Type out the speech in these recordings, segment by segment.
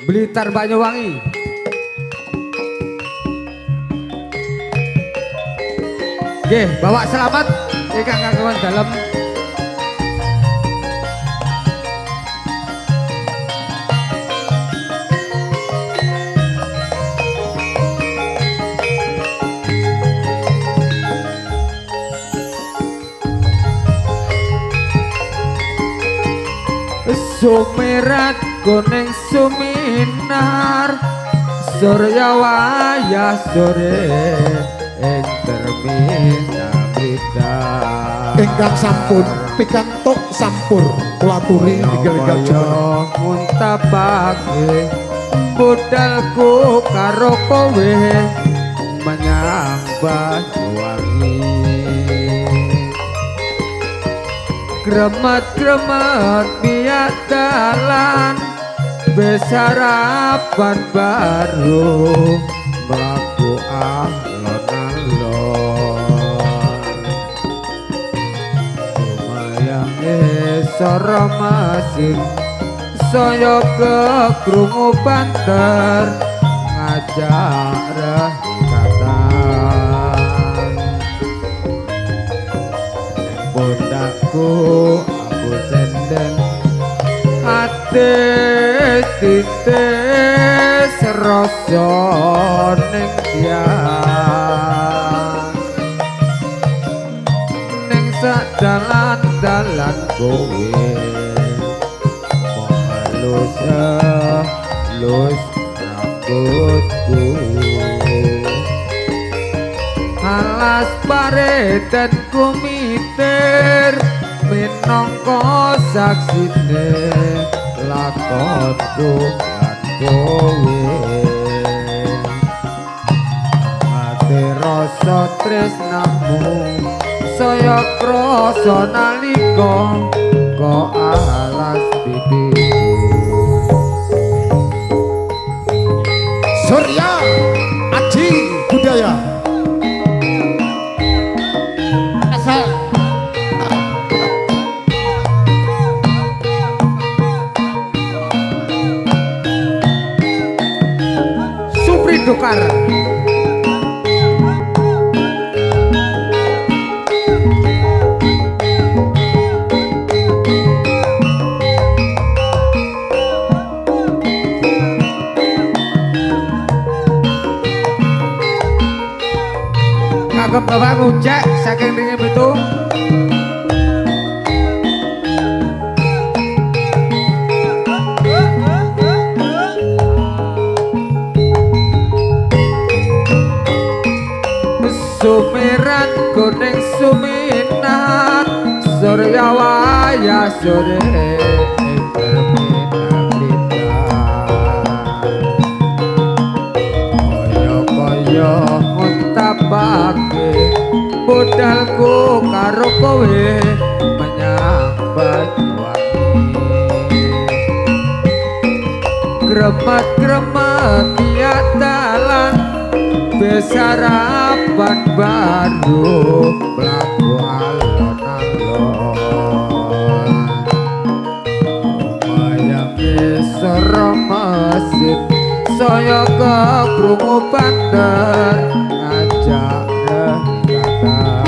Blitar Banyuwangi. Nggih, bawa selamat ingkang kagungan dalem. Sumirat kuning suminar Surya wayah sore ing terminal bidar ingkang sampun pikantuk sampur kula aturi inggil-inggil jumeneng muntabake budalku karo kowe menyang Banyuwangi Gremet-gremet biak dalan besarapan baru melaku alon-alon lumayang soro masing saya kekrungu banter ngajak rahikatan pundakku aku senden ate titis rasa ning dian ning sak dalan-dalan kowe halus halus rambutku alas paretan kumitir minangka saksine lakonku lan kowe ati rasa tresnamu saya krasa nalika kok alas pipiku Surya Aji Budaya asal Supri Dokar kagem Bapak Ngujek saking ringin Bitung sumirat kuning suminat surya wayah sore ing terminal kaya-kaya nguntapake budalku karo kowe menyang Banyuwangi gremet-gremet tiap dalan besarapan baru mlaku alon-alon wayang soro mesin saya kekrungu banter ngajak rahikatan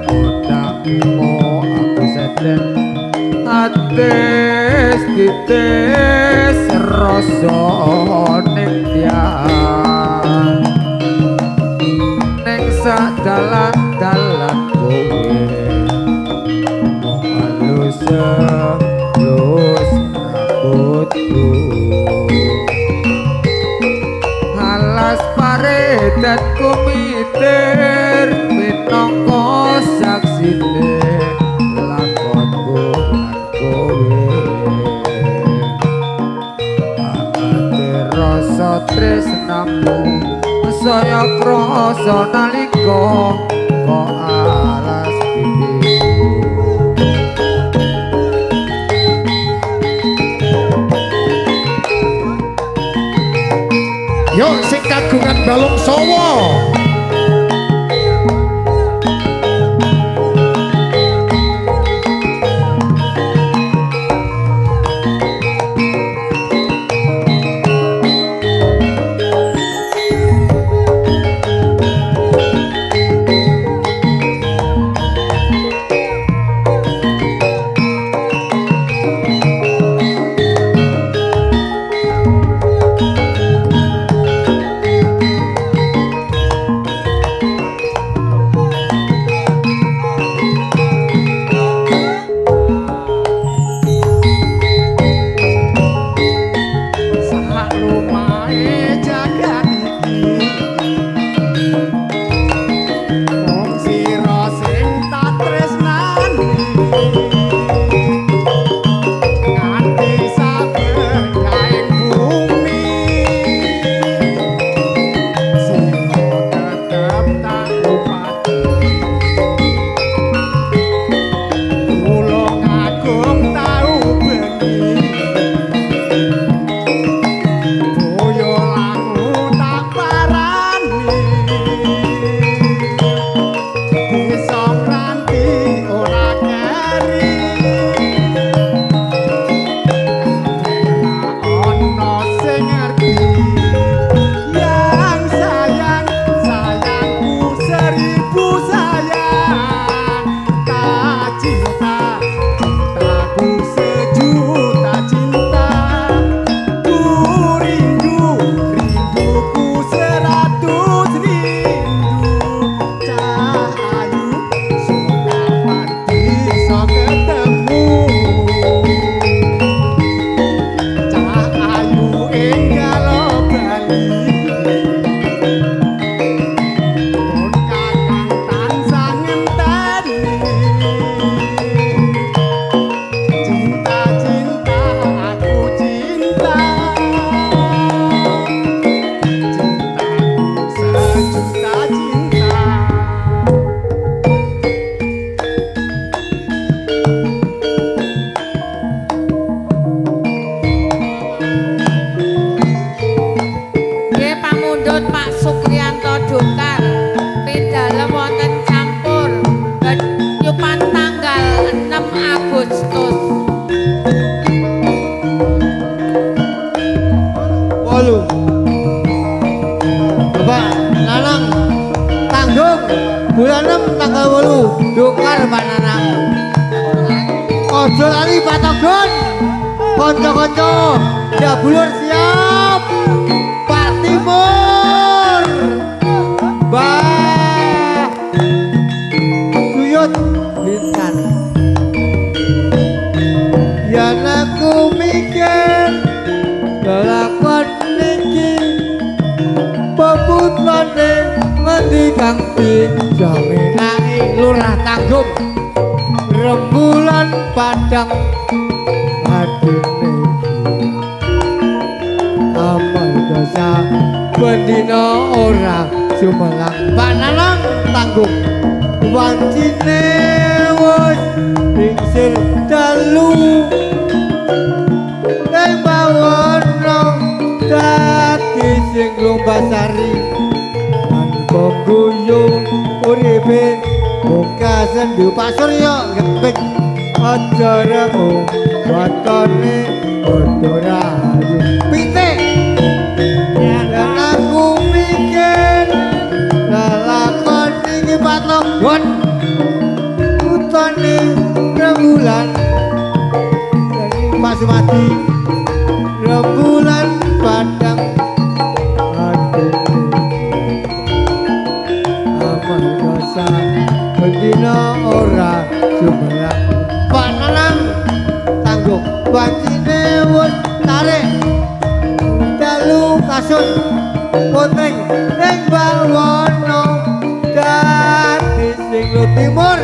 undangmu aku seden atis titis rasa ning dian ning sak dalan-dalan kowe halus halus rambutku alas paretan kumitir minangka saksine lakonku lan kowe rasa tresnamu saya krasa nalika kok alas pipiku yo sing kagungan balung sawa 28 Dukar Pananang. Ojo lali patogon. Kanca-kanca, Jabulur siap. Pak Timur. Bah. Suyut Bintan. Yen aku mikir kelakon niki peputrane ngendi kang dijame naik lurah Tanggung rembulan padang adine amal dosa bendina ora sumelang Pananang Tanggung wancine wis pingsir dalu ing bawono dadi sing lombasari lan pengguyu uripe mungkasen di Pak Surya gepeng aja remu watone padha rayu pitik yen aku mikir lalakon iki patogon utane rembulan Pak Sumadi rembulan padang amal dosa bendina ora sumelang Pananang Tanggung wancine wis tarik dalu kasun puting ing bawono dadi sing timur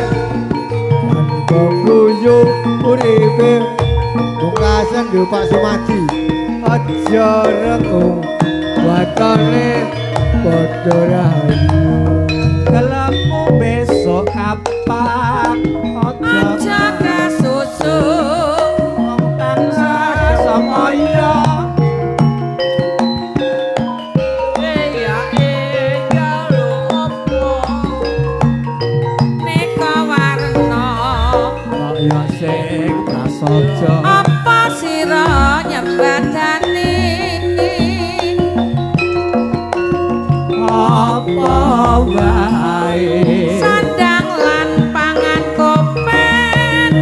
lan pengguyu uripe mungkasen di Pak Sumadi aja rengung watone padha rayu Gelapmu besok apa aja kasusu tansah samaya ya jaluk opo neka warna kaya sing prasaja apa sira nyembadani apa wae sandang lan pangan kopet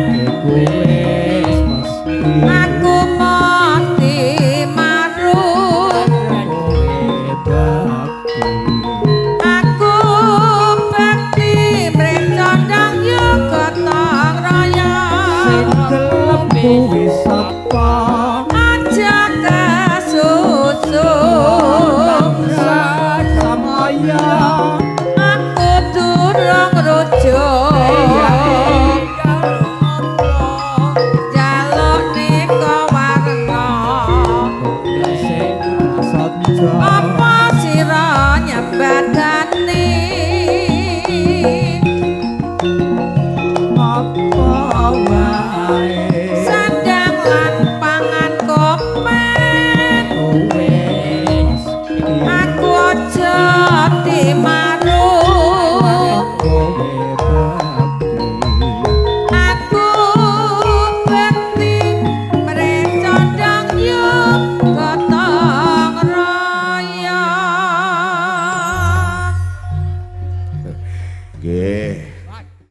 wis mesti aku mati marung kowe bakti aku bakti mrecondang yo gotong royong gelepku wis apa aja kasusu tansah samaya aku durung rujuk jaluk nika warna sing prasaja